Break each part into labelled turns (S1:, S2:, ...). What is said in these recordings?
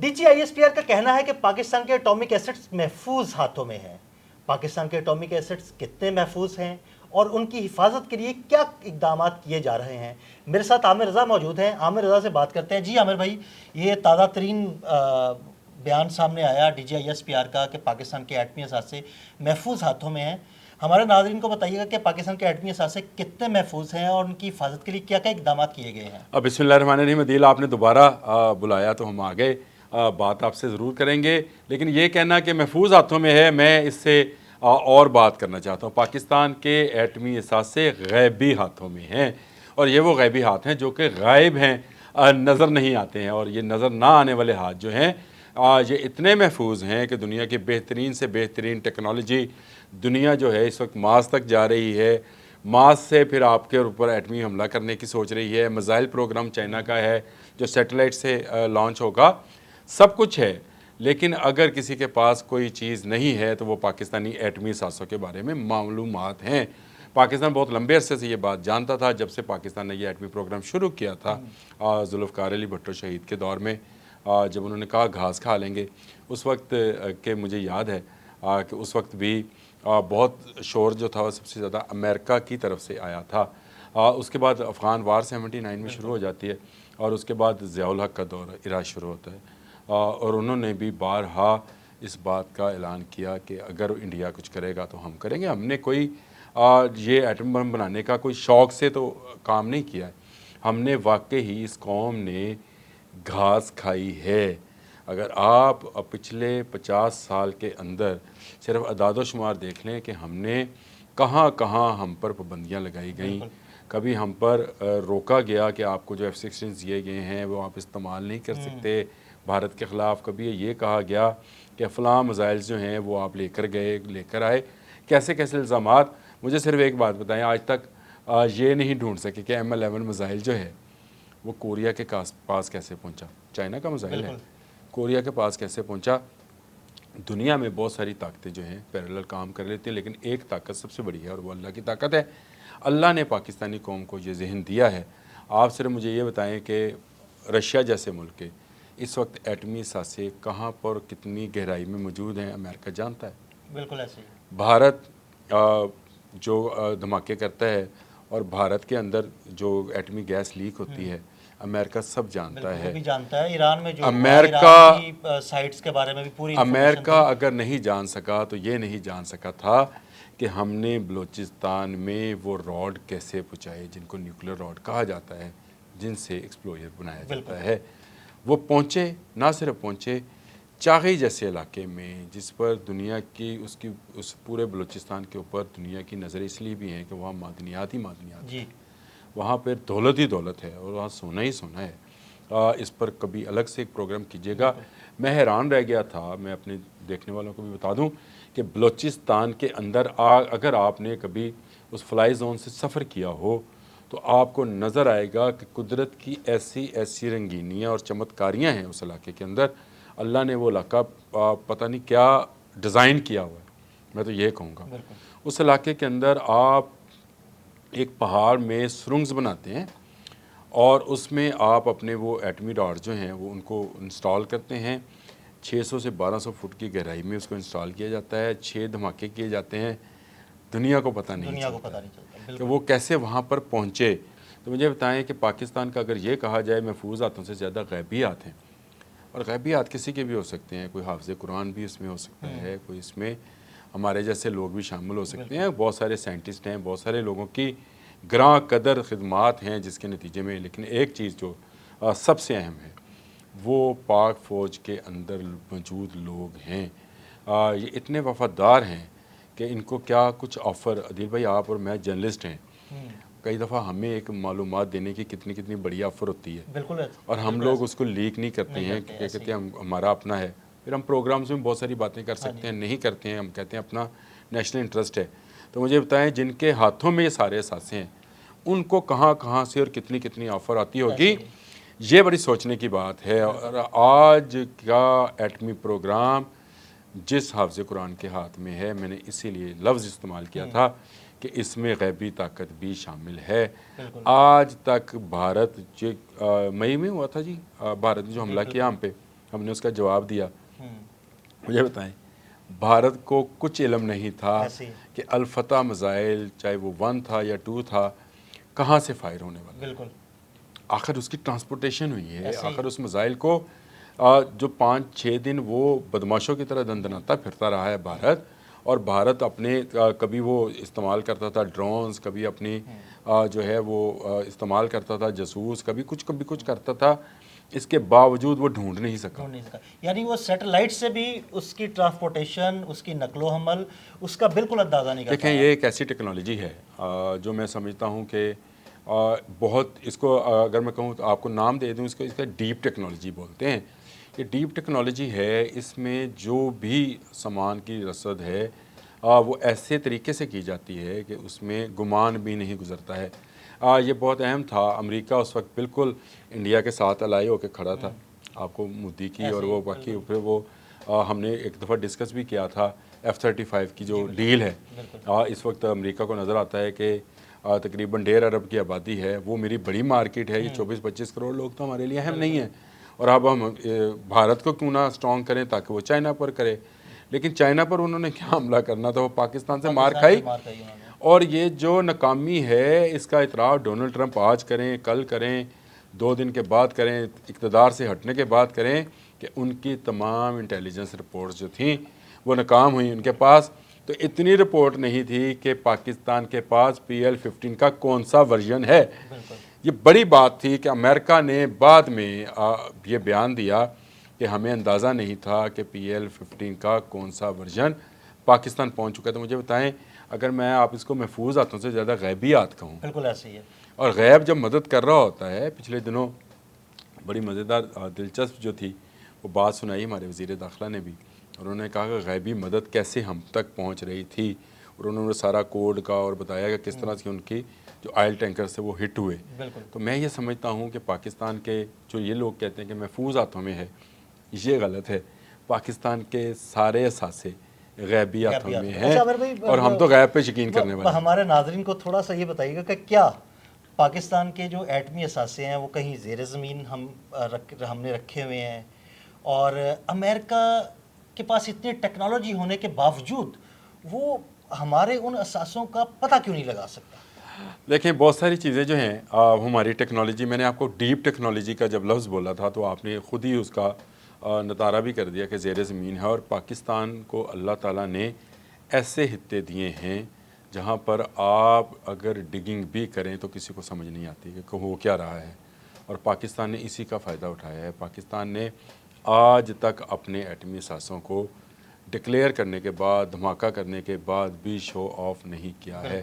S1: DGISPR کا کہنا ہے کہ پاکستان کے اٹامک ایسٹس محفوظ ہاتھوں میں ہیں۔ پاکستان کے اٹامک ایسٹس کتنے محفوظ ہیں اور ان کی حفاظت کے لیے کیا اقدامات کیے جا رہے ہیں؟ میرے ساتھ عامر رضا موجود ہیں، عامر رضا سے بات کرتے ہیں۔ جی عامر بھائی، یہ تازہ ترین بیان سامنے آیا DGISPR کا کہ پاکستان کے ایٹمی اثاثے محفوظ ہاتھوں میں ہیں۔ ہمارے ناظرین کو بتائیے گا کہ پاکستان کے ایٹمی اثاثے کتنے محفوظ ہیں اور ان کی حفاظت کے لیے کیا کیا اقدامات کیے گئے ہیں؟
S2: بسم اللہ الرحمن الرحیم۔ عدیل، آپ نے دوبارہ بلایا تو ہم آگے بات آپ سے ضرور کریں گے، لیکن یہ کہنا کہ محفوظ ہاتھوں میں ہے، میں اس سے اور بات کرنا چاہتا ہوں۔ پاکستان کے ایٹمی اثاثے غیبی ہاتھوں میں ہیں، اور یہ وہ غیبی ہاتھ ہیں جو کہ غائب ہیں، نظر نہیں آتے ہیں، اور یہ نظر نہ آنے والے ہاتھ جو ہیں یہ اتنے محفوظ ہیں کہ دنیا کی بہترین سے بہترین ٹیکنالوجی دنیا جو ہے اس وقت مارس تک جا رہی ہے، مارس سے پھر آپ کے اوپر ایٹمی حملہ کرنے کی سوچ رہی ہے، میزائل پروگرام چائنا کا ہے جو سیٹلائٹ سے لانچ ہوگا، سب کچھ ہے۔ لیکن اگر کسی کے پاس کوئی چیز نہیں ہے تو وہ پاکستانی ایٹمی اثاثوں کے بارے میں معلومات ہیں۔ پاکستان بہت لمبے عرصے سے یہ بات جانتا تھا، جب سے پاکستان نے یہ ایٹمی پروگرام شروع کیا تھا ذوالفقار علی بھٹو شہید کے دور میں، جب انہوں نے کہا گھاس کھا لیں گے، اس وقت کہ مجھے یاد ہے کہ اس وقت بھی بہت شور جو تھا وہ سب سے زیادہ امریکہ کی طرف سے آیا تھا۔ اس کے بعد افغان وار 79 میں شروع ہو جاتی ہے، اور اس کے بعد ضیاء الحق کا دور عراق شروع ہوتا ہے، اور انہوں نے بھی بارہا اس بات کا اعلان کیا کہ اگر انڈیا کچھ کرے گا تو ہم کریں گے۔ ہم نے کوئی یہ ایٹم بم بنانے کا کوئی شوق سے تو کام نہیں کیا ہے، ہم نے واقعی اس قوم نے گھاس کھائی ہے۔ اگر آپ پچھلے 50 سال کے اندر صرف اعداد و شمار دیکھ لیں کہ ہم نے کہاں کہاں ہم پر پابندیاں لگائی گئیں، کبھی ہم پر روکا گیا کہ آپ کو جو F-16 دیے گئے ہیں وہ آپ استعمال نہیں کر سکتے بھارت کے خلاف، کبھی یہ کہا گیا کہ فلاں میزائلز جو ہیں وہ آپ لے کر آئے، کیسے کیسے الزامات۔ مجھے صرف ایک بات بتائیں، آج تک یہ نہیں ڈھونڈ سکے کہ M11 میزائل جو ہے وہ کوریا کے پاس کیسے پہنچا، چائنا کا میزائل ہے، کوریا کے پاس کیسے پہنچا۔ دنیا میں بہت ساری طاقتیں جو ہیں پیرالل کام کر لیتی ہیں، لیکن ایک طاقت سب سے بڑی ہے اور وہ اللہ کی طاقت ہے۔ اللہ نے پاکستانی قوم کو یہ ذہن دیا ہے۔ آپ صرف مجھے یہ بتائیں کہ رشیا جیسے ملک کے اس وقت ایٹمی اثاثے کہاں پر کتنی گہرائی میں موجود ہیں امریکہ جانتا ہے۔
S1: بالکل ایسے ہی
S2: بھارت جو دھماکے کرتا ہے اور بھارت کے اندر جو ایٹمی گیس لیک ہوتی ہے، امریکہ سب جانتا ہے۔
S1: بھی جانتا ہے، ایران میں جو
S2: امریکہ
S1: سائٹس کے بارے میں بھی پوری
S2: امریکہ اگر نہیں جان سکا تو یہ نہیں جان سکا تھا کہ ہم نے بلوچستان میں وہ راڈ کیسے پہنچائے جن کو نیوکلیر راڈ کہا جاتا ہے، جن سے ایکسپلوژر بنایا جاتا ہے۔ وہ پہنچے، نہ صرف پہنچے، چاغی جیسے علاقے میں جس پر دنیا کی اس پورے بلوچستان کے اوپر دنیا کی نظر اس لیے بھی ہیں کہ وہاں معدنیات ہی معدنیات ہیں، وہاں پہ دولت ہی دولت ہے اور وہاں سونا ہی سونا ہے۔ اس پر کبھی الگ سے ایک پروگرام کیجیے گا۔ میں حیران رہ گیا تھا، میں اپنے دیکھنے والوں کو بھی بتا دوں کہ بلوچستان کے اندر اگر آپ نے کبھی اس فلائی زون سے سفر کیا ہو تو آپ کو نظر آئے گا کہ قدرت کی ایسی ایسی رنگینیاں اور چمتکاریاں ہیں اس علاقے کے اندر۔ اللہ نے وہ علاقہ پتہ نہیں کیا ڈیزائن کیا ہوا ہے، میں تو یہ کہوں گا۔ اس علاقے کے اندر آپ ایک پہاڑ میں سرنگز بناتے ہیں اور اس میں آپ اپنے وہ ایٹمی راڈ جو ہیں وہ ان کو انسٹال کرتے ہیں، 600 سے 1200 فٹ کی گہرائی میں اس کو انسٹال کیا جاتا ہے، 6 دھماکے کیے جاتے ہیں، دنیا کو پتہ نہیں چلتا کہ وہ کیسے وہاں پر پہنچے۔ تو مجھے بتائیں کہ پاکستان کا اگر یہ کہا جائے محفوظ ہاتھوں سے زیادہ غیبی ہاتھ ہیں، اور غیبی ہاتھ کسی کے بھی ہو سکتے ہیں، کوئی حافظ قرآن بھی اس میں ہو سکتا ہے، کوئی اس میں ہمارے جیسے لوگ بھی شامل ہو سکتے ہیں، بہت سارے سائنٹسٹ ہیں، بہت سارے لوگوں کی گراں قدر خدمات ہیں جس کے نتیجے میں، لیکن ایک چیز جو سب سے اہم ہے وہ پاک فوج کے اندر موجود لوگ ہیں۔ یہ اتنے وفادار ہیں کہ ان کو کیا کچھ آفر، عدیل بھائی آپ اور میں جرنلسٹ ہیں، کئی دفعہ ہمیں ایک معلومات دینے کی کتنی بڑی آفر ہوتی ہے اور ہم لوگ اس کو لیک نہیں کرتے ہیں کہ کہتے ہیں ہمارا اپنا ہے، پھر ہم پروگرامز میں بہت ساری باتیں کر سکتے ہیں، نہیں کرتے ہیں، ہم کہتے ہیں اپنا نیشنل انٹرسٹ ہے۔ تو مجھے بتائیں جن کے ہاتھوں میں یہ سارے اثاثے ہیں ان کو کہاں کہاں سے اور کتنی آفر آتی ہوگی، یہ بڑی سوچنے کی بات ہے۔ اور آج کا ایٹمی پروگرام جس حافظ قرآن کے ہاتھ میں ہے، میں نے اسی لیے لفظ استعمال کیا تھا کہ اس میں غیبی طاقت بھی شامل ہے۔ آج تک بھارت مئی میں ہوا تھا جی، بھارت نے جو حملہ کیا ہم پہ، ہم نے اس کا جواب دیا. مجھے بتائیں بھارت کو کچھ علم نہیں تھا کہ الفتح میزائل چاہے وہ 1 تھا یا 2 تھا کہاں سے فائر ہونے والا.
S1: بالکل.
S2: آخر اس کی ٹرانسپورٹیشن ہوئی ہے, آخر اس میزائل کو جو 5-6 دن وہ بدماشوں کی طرح دندناتا پھرتا رہا ہے بھارت, اور بھارت اپنے کبھی وہ استعمال کرتا تھا ڈرونز, کبھی اپنی جو ہے وہ استعمال کرتا تھا جاسوس, کبھی کچھ کرتا تھا, اس کے باوجود وہ ڈھونڈ نہیں سکا.
S1: یعنی وہ سیٹلائٹ سے بھی اس کی ٹرانسپورٹیشن, اس کی نقل و حمل, اس کا بالکل اندازہ نہیں کرتا.
S2: دیکھیں یہ ایک ایسی ٹیکنالوجی ہے جو میں سمجھتا ہوں کہ بہت, اس کو اگر میں کہوں تو آپ کو نام دے دوں, اس کا ڈیپ ٹیکنالوجی بولتے ہیں. یہ ڈیپ ٹیکنالوجی ہے, اس میں جو بھی سامان کی رسد ہے وہ ایسے طریقے سے کی جاتی ہے کہ اس میں گمان بھی نہیں گزرتا ہے. یہ بہت اہم تھا. امریکہ اس وقت بالکل انڈیا کے ساتھ الائی ہو کے کھڑا تھا, آپ کو مودی کی اور وہ باقی پھر وہ ہم نے ایک دفعہ ڈسکس بھی کیا تھا F-35 کی جو ڈیل ہے. اس وقت امریکہ کو نظر آتا ہے کہ تقریباً 1.5 ارب کی آبادی ہے, وہ میری بڑی مارکیٹ ہے, یہ 24-25 کروڑ لوگ تو ہمارے لیے اہم نہیں ہیں, اور اب ہم بھارت کو کیوں نہ اسٹرانگ کریں تاکہ وہ چائنا پر کرے. لیکن چائنا پر انہوں نے کیا حملہ کرنا تھا, وہ پاکستان سے مار کھائی. اور یہ جو ناکامی ہے اس کا اعتراف ڈونلڈ ٹرمپ آج کریں, کل کریں, 2 دن کے بعد کریں, اقتدار سے ہٹنے کے بعد کریں, کہ ان کی تمام انٹیلیجنس رپورٹس جو تھیں وہ ناکام ہوئیں. ان کے پاس تو اتنی رپورٹ نہیں تھی کہ پاکستان کے پاس PL-15 کا کون سا ورژن ہے. یہ بڑی بات تھی کہ امریکہ نے بعد میں یہ بیان دیا کہ ہمیں اندازہ نہیں تھا کہ PL-15 کا کون سا ورژن پاکستان پہنچ چکا ہے. تو مجھے بتائیں اگر میں آپ اس کو محفوظ ہاتھوں سے زیادہ غیبیات کہوں,
S1: بالکل ایسے ہی ہے. اور
S2: غیب جب مدد کر رہا ہوتا ہے, پچھلے دنوں بڑی مزیدار دلچسپ جو تھی وہ بات سنائی ہمارے وزیر داخلہ نے بھی, اور انہوں نے کہا کہ غیبی مدد کیسے ہم تک پہنچ رہی تھی, اور انہوں نے سارا کوڈ کا اور بتایا کہ کس طرح سے ان کی جو آئل ٹینکر سے وہ ہٹ ہوئے. تو میں یہ سمجھتا ہوں کہ پاکستان کے جو یہ لوگ کہتے ہیں کہ محفوظ ہاتھوں میں ہے, یہ غلط ہے. پاکستان کے سارے اثاثے غیبی ہاتھوں میں ہیں, اور ہم تو غیب پہ یقین کرنے والے ہیں.
S1: ہمارے ناظرین کو تھوڑا سا یہ بتائیے گا کہ کیا پاکستان کے جو ایٹمی اثاثے ہیں وہ کہیں زیر زمین ہم نے رکھے ہوئے ہیں, اور امریکہ کے پاس اتنی ٹیکنالوجی ہونے کے باوجود وہ ہمارے ان اثاثوں کا پتہ کیوں نہیں لگا سکتا؟
S2: دیکھیں بہت ساری چیزیں جو ہیں ہماری ٹیکنالوجی, میں نے آپ کو ڈیپ ٹیکنالوجی کا جب لفظ بولا تھا تو آپ نے خود ہی اس کا نتارہ بھی کر دیا کہ زیر زمین ہے. اور پاکستان کو اللہ تعالیٰ نے ایسے خطے دیے ہیں جہاں پر آپ اگر ڈگنگ بھی کریں تو کسی کو سمجھ نہیں آتی کہ ہو کیا رہا ہے, اور پاکستان نے اسی کا فائدہ اٹھایا ہے. پاکستان نے آج تک اپنے ایٹمی اثاثوں کو ڈکلیئر کرنے کے بعد, دھماکہ کرنے کے بعد بھی شو آف نہیں کیا ہے.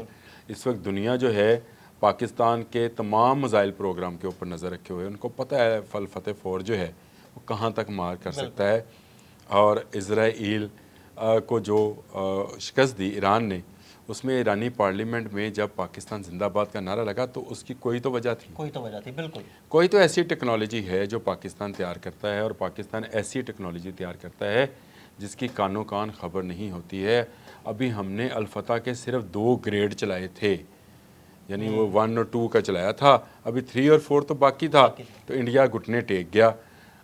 S2: اس وقت دنیا جو ہے پاکستان کے تمام میزائل پروگرام کے اوپر نظر رکھے ہوئے, ان کو پتہ ہے فتح 4 جو ہے وہ کہاں تک مار کر سکتا ہے. اور اسرائیل کو جو شکست دی ایران نے, اس میں ایرانی پارلیمنٹ میں جب پاکستان زندہ باد کا نعرہ لگا تو اس کی کوئی تو وجہ تھی,
S1: بالکل
S2: کوئی تو ایسی ٹیکنالوجی ہے جو پاکستان تیار کرتا ہے, اور پاکستان ایسی ٹیکنالوجی تیار کرتا ہے جس کی کانوں کان خبر نہیں ہوتی ہے. ابھی ہم نے الفتح کے صرف 2 گریڈ چلائے تھے, یعنی وہ 1 اور 2 کا چلایا تھا, ابھی 3 اور 4 تو باقی تھا, تو انڈیا گھٹنے ٹیک گیا.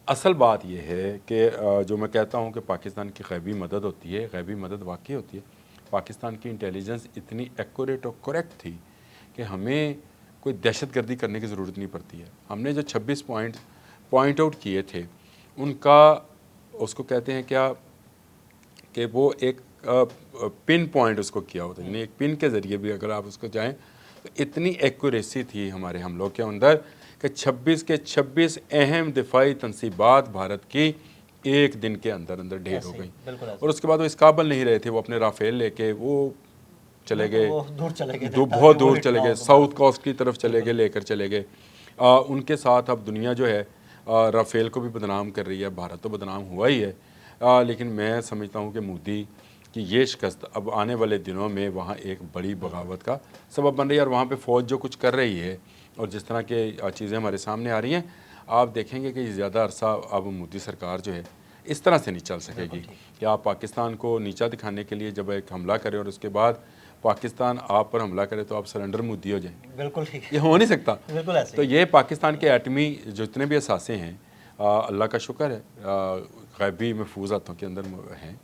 S2: اصل بات یہ ہے کہ جو میں کہتا ہوں کہ پاکستان کی غیبی مدد ہوتی ہے, غیبی مدد واقعی ہوتی ہے. پاکستان کی انٹیلیجنس اتنی ایکوریٹ اور کریکٹ تھی کہ ہمیں کوئی دہشت گردی کرنے کی ضرورت نہیں پڑتی ہے. ہم نے جو 26 پوائنٹ آؤٹ کیے تھے ان کا, اس کو کہتے ہیں کیا کہ وہ ایک پن پوائنٹ اس کو کیا ہوتا ہے, یعنی ایک پن کے ذریعے بھی اگر آپ اس کو جائیں تو اتنی ایکوریسی تھی ہمارے حملوں کے اندر کہ 26 کے 26 اہم دفاعی تنصیبات بھارت کی ایک دن کے اندر ڈھیر ہو گئیں. اور اس کے بعد وہ اس قابل نہیں رہے تھے, وہ اپنے رافیل لے کے وہ چلے گئے, بہت دور چلے گئے, ساؤتھ کوسٹ کی طرف چلے گئے, لے کر چلے گئے. ان کے ساتھ اب دنیا جو ہے رافیل کو بھی بدنام کر رہی ہے, بھارت تو بدنام ہوا ہی ہے. لیکن میں سمجھتا ہوں کہ مودی کی یہ شکست اب آنے والے دنوں میں وہاں ایک بڑی بغاوت کا سبب بن رہی ہے. اور وہاں پہ فوج جو کچھ کر رہی ہے اور جس طرح کے چیزیں ہمارے سامنے آ رہی ہیں, آپ دیکھیں گے کہ زیادہ عرصہ اب مودی سرکار جو ہے اس طرح سے نہیں چل سکے گی کہ آپ پاکستان کو نیچا دکھانے کے لیے جب ایک حملہ کریں اور اس کے بعد پاکستان آپ پر حملہ کرے تو آپ سرنڈر مودی ہو جائیں.
S1: بالکل ٹھیک,
S2: یہ ہو نہیں سکتا.
S1: بالکل ایسے.
S2: تو یہ پاکستان کے ایٹمی جتنے بھی اثاثے ہیں اللہ کا شکر ہے غیبی محفوظ ہاتھوں کے اندر ہیں،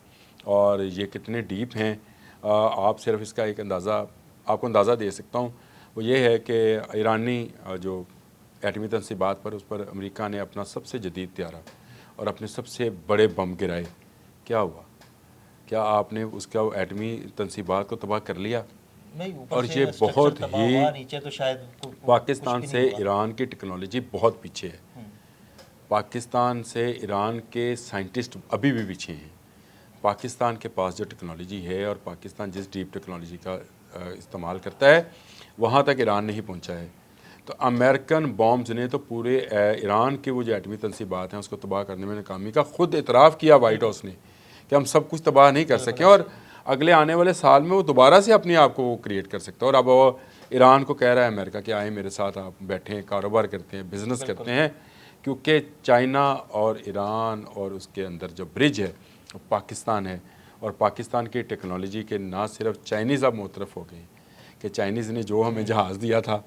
S2: اور یہ کتنے ڈیپ ہیں آپ صرف اس کا ایک اندازہ آپ کو اندازہ دے سکتا ہوں، وہ یہ ہے کہ ایرانی جو ایٹمی تنصیبات پر اس پر امریکہ نے اپنا سب سے جدید طیارہ اور اپنے سب سے بڑے بم گرائے، کیا ہوا؟ کیا آپ نے اس کا ایٹمی تنصیبات کو تباہ کر لیا؟
S1: نہیں، اوپر
S2: اور
S1: سے
S2: یہ
S1: اسٹرکچر
S2: بہت
S1: تباہ
S2: ہی
S1: ہوا، نیچے تو شاید
S2: پاکستان
S1: کچھ بھی
S2: سے
S1: نہیں ہوا۔
S2: ایران کی ٹیکنالوجی بہت پیچھے ہے، پاکستان سے ایران کے سائنٹسٹ ابھی بھی پیچھے ہیں۔ پاکستان کے پاس جو ٹیکنالوجی ہے اور پاکستان جس ڈیپ ٹیکنالوجی کا استعمال کرتا ہے وہاں تک ایران نہیں پہنچا ہے۔ تو امریکن بامز نے تو پورے ایران کے وہ جو ایٹمی تنصیبات ہیں اس کو تباہ کرنے میں ناکامی کا خود اعتراف کیا وائٹ ہاؤس نے کہ ہم سب کچھ تباہ نہیں کر سکے، اور اگلے آنے والے سال میں وہ دوبارہ سے اپنے آپ کو وہ کریٹ کر سکتا ہے۔ اور اب وہ ایران کو کہہ رہا ہے امریکہ کہ آئیں میرے ساتھ، آپ بیٹھیں، کاروبار کرتے ہیں، بزنس کرتے ہیں، کیونکہ چائنا اور ایران اور اس کے اندر جو برج ہے وہ پاکستان ہے، اور پاکستان کی ٹیکنالوجی کے نہ صرف چائنیز اب معترف ہو گئے کہ چائنیز نے جو ہمیں جہاز دیا تھا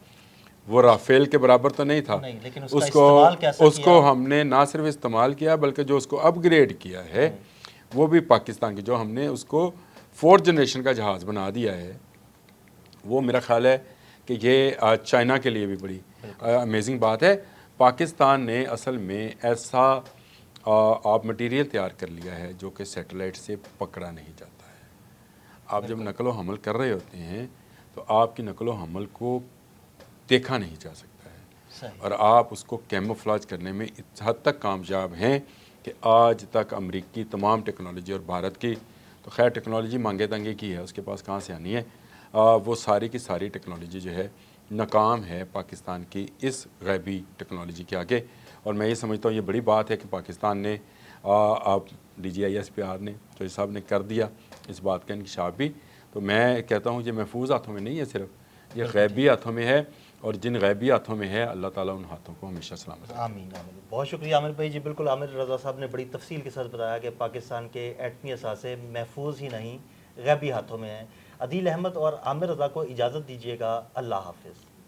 S2: وہ رافیل کے برابر تو نہیں تھا،
S1: نہیں، لیکن اس کا استعمال کیسا
S2: اس کو ہم نے نہ صرف استعمال کیا بلکہ جو اس کو اپ گریڈ کیا ہے وہ بھی پاکستان کی، جو ہم نے اس کو 4th جنریشن کا جہاز بنا دیا ہے، وہ میرا خیال ہے کہ یہ چائنا کے لیے بھی بڑی امیزنگ بات ہے۔ پاکستان نے اصل میں ایسا آپ مٹیریل تیار کر لیا ہے جو کہ سیٹلائٹ سے پکڑا نہیں جاتا ہے۔ آپ جب نقل و حمل کر رہے ہوتے ہیں تو آپ کی نقل و حمل کو دیکھا نہیں جا سکتا ہے، اور آپ اس کو کیموفلاج کرنے میں اس حد تک کامیاب ہیں کہ آج تک امریکی تمام ٹیکنالوجی اور بھارت کی تو خیر ٹیکنالوجی مانگے تنگے کی ہے، اس کے پاس کہاں سے آنی ہے، وہ ساری کی ساری ٹیکنالوجی جو ہے ناکام ہے پاکستان کی اس غیبی ٹیکنالوجی کے آگے۔ اور میں یہ سمجھتا ہوں یہ بڑی بات ہے کہ پاکستان نے آپ DGISPR نے جو صاحب نے کر دیا اس بات کا انکشاف بھی، تو میں کہتا ہوں یہ محفوظ ہاتھوں میں نہیں ہے، صرف یہ غیبی ہاتھوں میں ہے، اور جن غیبی ہاتھوں میں ہے اللہ تعالیٰ ان ہاتھوں کو ہمیشہ سلامت رکھے۔
S1: آمین آمین۔ بہت شکریہ عامر بھائی جی، بالکل عامر رضا صاحب نے بڑی تفصیل کے ساتھ بتایا کہ پاکستان کے ایٹمی اثاثے محفوظ ہی نہیں غیبی ہاتھوں میں ہیں۔ عدیل احمد اور عامر رضا کو اجازت دیجیے گا، اللہ حافظ۔